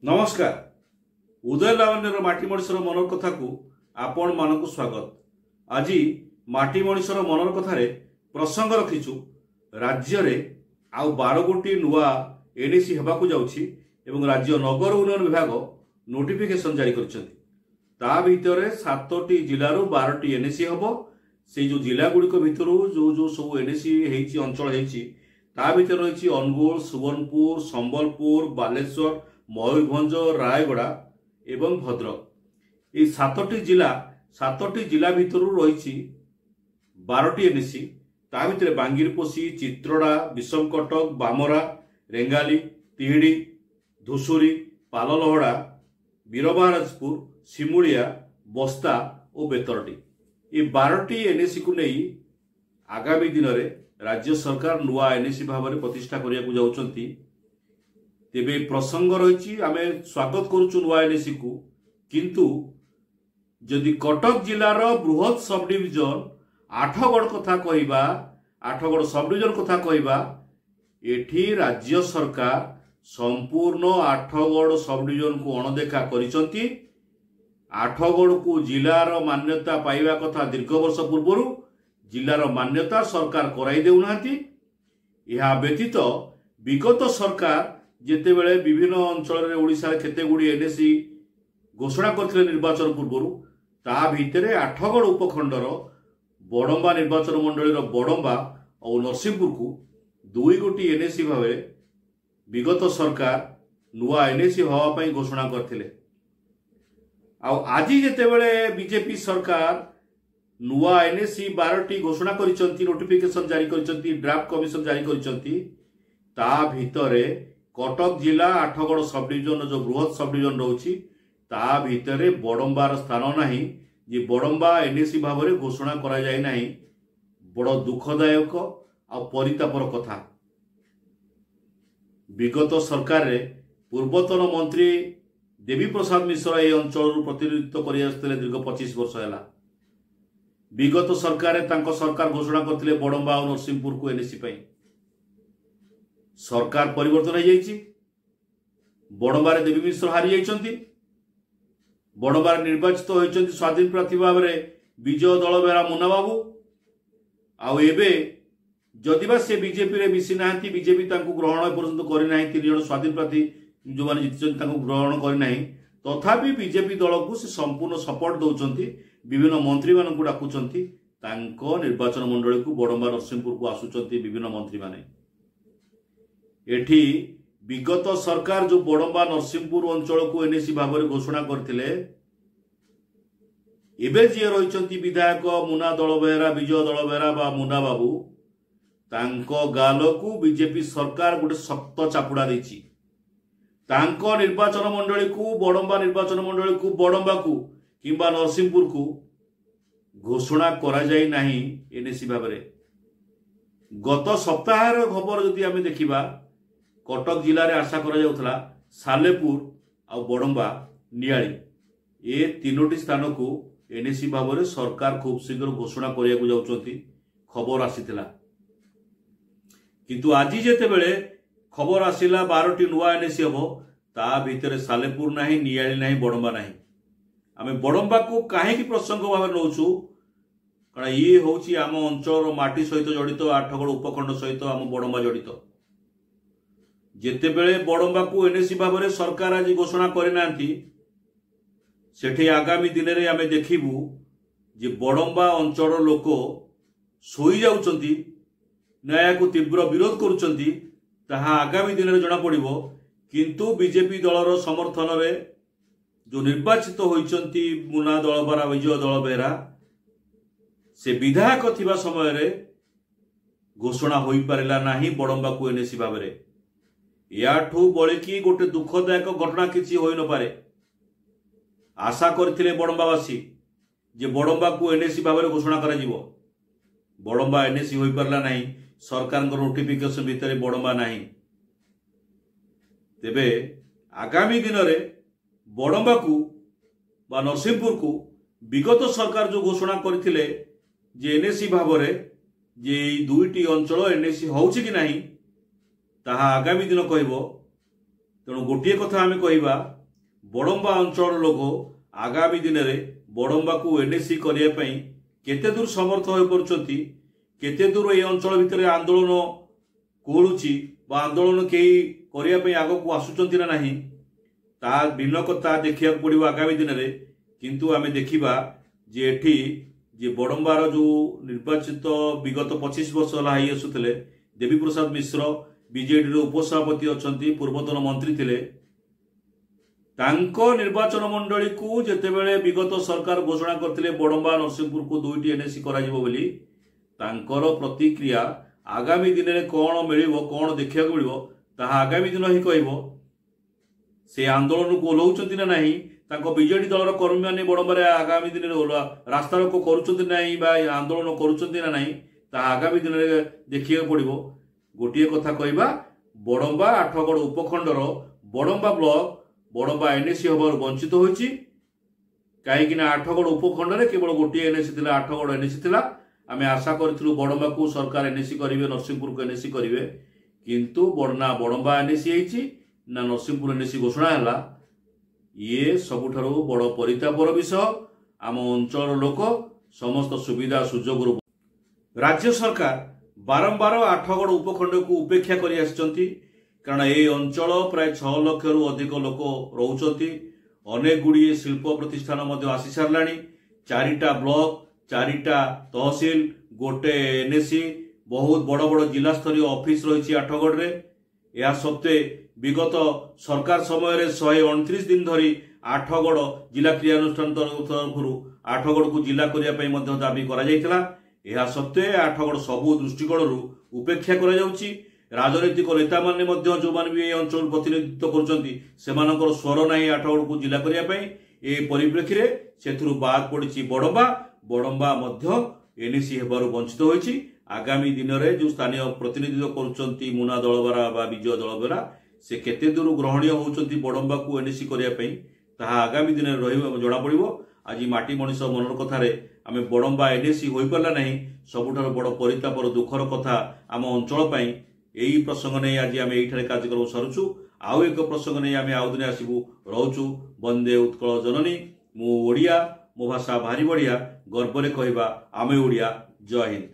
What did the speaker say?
नमस्कार उदय लावण्यर माटी मणिषर मनर कथा को आपण मानक स्वागत। आज माटी मणिषर मनर कथार प्रसंग रखीचु राज्य रे आउ 12 गोटी नुआ एनएसी हेबाकू जाउछि एवं राज्य नगर उन्नयन विभाग नोटिफिकेशन जारी करछन्ति। ता भितरे 7टी जिल्लारू 12टी एनएसी हबो। से जो जिला गुड़िक भितर जो जो सब एनएसी हेछि अंचल हेछि ता भितर रहिछि अनुगुल, सुवर्णपुर, संबलपुर, बालेश्वर, मयूरभंज, रायगड़ा एवं भद्रक। ये 7टी जिला भितर रही 12टी एनएसी। ता भितर बांगिरपोशी, चित्रोड़ा, विषमकटक, बामरा, रेंगाली, तिहिड़ी, धुसुरी, पाललहड़ा, वीरमहाराजपुर, सिमुलिया, बस्ता और बेतरटी। ये 12टी एनएसी को नहीं आगामी दिन में राज्य सरकार नुआ एनएसी भाव में प्रतिष्ठा करने जाउछन्ति। तेबे प्रसंग रही आमे स्वागत करुचु नुआ एनएसी को, किंतु जदि कटक जिलार बृहत सब डिविजन आठगड़ कथा कहबा, आठगड़ सब डिविजन कथा कहबा, एठी राज्य सरकार संपूर्ण आठगड़ सब डिविजन को अणदेखा करिसंती। आठगड़ को जिलार मान्यता पाइबा कथा दीर्घ वर्ष पूर्व जिलार मान्यता सरकार कराई देउनांती। यह व्यतीत विगत सरकार जेते बेले विभिन्न अंचल रे ओडिसा केते गुडी एनएसी घोषणा करथिले निर्वाचन पूर्व, ता भितरे आठगड़ उपखंडर बड़ंबा निर्वाचन मंडली बड़ंबा और नरसिंहपुर को 2 गोटी एनएसी भाव विगत सरकार नुआ एनएसी हवा पई घोषणा करथिले। आज जेते बेले बीजेपी सरकार नुआ एनएसी 12टी घोषणा करिसंती, नोटिफिकेशन जारी करिसंती, ड्राफ्ट कमिशन जारी करिसंती। ता भितरे कटक जिला आठगड़ सब डिविजन जो बृहत सब डिविजन रही ता भितरे बड़ंबार स्थान नहीं। जे बड़ंबा एनएसी भाव में घोषणा करा जाय नहीं, बड़ दुखदायक आ परितापर कथा। विगत सरकार रे पूर्वतन मंत्री देवी प्रसाद मिश्र ए अंचल प्रतिनिधित्व कर दीर्घ 25 वर्ष है। विगत सरकार सरकार घोषणा करथिले बड़ंबा और नरसिंहपुर को एनएसी पई। सरकार परिवर्तन हो जाइछि। बड़ंबारे देवी मिश्र हारी जाइछन्ति। बड़ंबारे निर्वाचित होइछन्ति स्वाधीन प्रार्थी भाव में विजय दलबेरा मुन्ना बाबू। आउ एबे जदिबा से बीजेपी रे मिसी नाहंती, बीजेपी तांको ग्रहण पर्यंत करि नाही, 3 जण स्वाधीन प्रार्थी जो माने जितिछन्ति तांको ग्रहण करि नाही, तथापि बीजेपी दल को से संपूर्ण सपोर्ट दउछन्ति। विभिन्न मंत्री मान को डाकुछन्ति, तांको निर्वाचन मंडली को बड़ंबा नरसिंहपुर को आसुछन्ति विभिन्न मंत्री माने। एठी विगत सरकार जो बड़ंबा नरसिंहपुर अंचल को एनएसी भाव में घोषणा करथिले, एबे जे रहिचंती विधायक मुना दलबेहरा, विजय दलबेहरा बा मुना बाबू, तांको गाल को बीजेपी सरकार गोटे शक्त चापुड़ा देछि। तांको निर्वाचन मंडली को बड़ंबा निर्वाचन मंडली को बड़ंबा को किंबा नरसिंहपुर को घोषणा करा जाय नाही एनएसी भाव में। गत सप्ताह खबर जदि आमे देखिबा, कटक जिले में आशा करा जाउथला सालेपुर आ बड़ंबा, नियाली ए 3टी स्थान को एनएसी भाव में सरकार खूब शीघ्र घोषणा करिया को जाउछंती खबर आसीथिला। किंतु आज जेते बेले खबर आसिला 12टी नुआ एनएसी हबो, ता भितरे सालेपुर नाही, नियाली नाही, बड़ंबा नाही। आमे बड़ंबा को काहेकि प्रसंग भाव नउछु, कारण ये होची आम अंचल माटी सहित जड़ित, आठगड़ उपखंड सहित आम बड़ंबा जड़ित। जेते बेले बड़ंबा को एनएसी भाव में सरकार आज घोषणा करिनांती, सेठी आगामी दिन में आमे देखिबू जे बड़ंबा अंचल लोक सोई जाउचंती, न्याय को तीव्र विरोध करुचंती, ताहा आगामी दिन में जना पड़िबो। किंतु बीजेपी दलर समर्थन रे जो निर्वाचित होइचंती मुना दलबेहरा, विजय दलबेहरा, से विधायक थिबा समय रे घोषणा होई पारिला नाही बड़ंबा को एनएसी भाव में। याठू बलिकी गोटे दुखदायक घटना किसी होई न पारे। आशा करथिले बड़ंबावासी जे बड़ंबा को एनएसी भाव में घोषणा करा जिवो। बड़ंबा एनएसी होई पारला नाही, सरकार नोटिफिकेशन भितर बड़ंबा नाही। तेबे आगामी दिन में बड़ंबा को बा नरसिंहपुर को विगत सरकार जो घोषणा करथिले जे एनएसी भाव में जे 2टी अंचल एनएसी होउछि कि नाही, ताहा आगामी दिन कहबो। तेणु गोटे कथा आम कहवा बड़म्बा अंचल लोक आगामी दिन में बड़म्बा को एनएसी करने केते दूर समर्थ हो पार्टी केते दूर ये अंचल भितर आंदोलन कोलुची आंदोलन कई करने आग को आसुंच ना नहीं ता भिन्न कथा देखा पड़ो आगामी दिन में किंतु आम देखा जे एठी जे बड़म्बार जो निर्वाचित विगत 25 वर्ष है आसुले देवी प्रसाद मिश्र बीजेडी उपसभापति अच्छा पूर्वतन मंत्री थे तांको निर्वाचन मंडली को जितेबले विगत सरकार घोषणा करते बड़म्बा नरसिंहपुर को 2टी एनएसी बोली तांकर प्रतिक्रिया आगामी दिन में कौन मिल कौन देखा मिल आगामी दिन ही कह से आंदोलन को ओह्लाउंट ना नहीं बीजेडी दलर कर्मी मैंने बड़म्बार आगामी दिन में रास्ता रोक कर आंदोलन करुँच ना आगामी दिन में देखा पड़ो गोटे कथा कहवा बड़म्बा आठगड़ उपखंडर बड़म्बा ब्लॉक बड़म्बा एनएसी हबार वंचित होती कहीं आठगड़ उपखंड में केवल गोटे एनएसी थी आठगड़ एनएसी थी आम आशा करूँ बड़म्बा को सरकार एनएसी करेंगे नरसिंहपुर को एनएसी करेंगे किंतु ना बड़म्बा एनएसी होती ना नरसिंहपुर एनएसी घोषणा है ये सबुठारु बड़ परितापर विषय आम अंचल लोक समस्त सुविधा सुजोग राज्य सरकार बारंबार आठगड़ उपखंड को उपेक्षा कर कारण ये अंचल प्राय 6 लाख रु अधिक लोक रोचंती अनेक गुड़िए शिल्प प्रतिष्ठान आसी सारा 4टा ब्लॉक 4टा तहसिल गोटे एनएसी बहुत बड़ बड़ जिला स्तरीय ऑफिस रही आठगड़ रे या सत्वे विगत सरकार समय 129 दिन धरी आठगड़ जिला क्रियानुष्ठान तरफ आठगड़ को जिला करने दाबी करा सत्वे आठगड़ सबू दृष्टिकोण उपेक्षा कर राजनैतिक नेता माने जो माने भी अंचल प्रतिनिधित्व कर स्वर ना आठगड़ को जिला करने परिप्रेक्षी से बाद पड़ी बड़म्बा एनएसी होबार वंचित होती आगामी दिन में जो स्थानीय प्रतिनिधित्व कर मुना दलबरा विजय दलबरा से केते दूर ग्रहणीय होती बड़म्बा को एनएसी करने आगामी दिन में जना पड़ो आज माटी मनीष मनर कथार आम बड़म्बा एनएसी हो पारा ना सबुठार बड़ परितापर दुखर कथा आम अंचल यही प्रसंग नहीं आज आम ये कार्यक्रम सरुचु आउ एक प्रसंग नहीं आम आउ दिन आसबू रोचु वंदे उत्कल जननी मु ओडिया मो भाषा भारी बढ़िया गर्व कहवा आम ओडिया जय हिंद।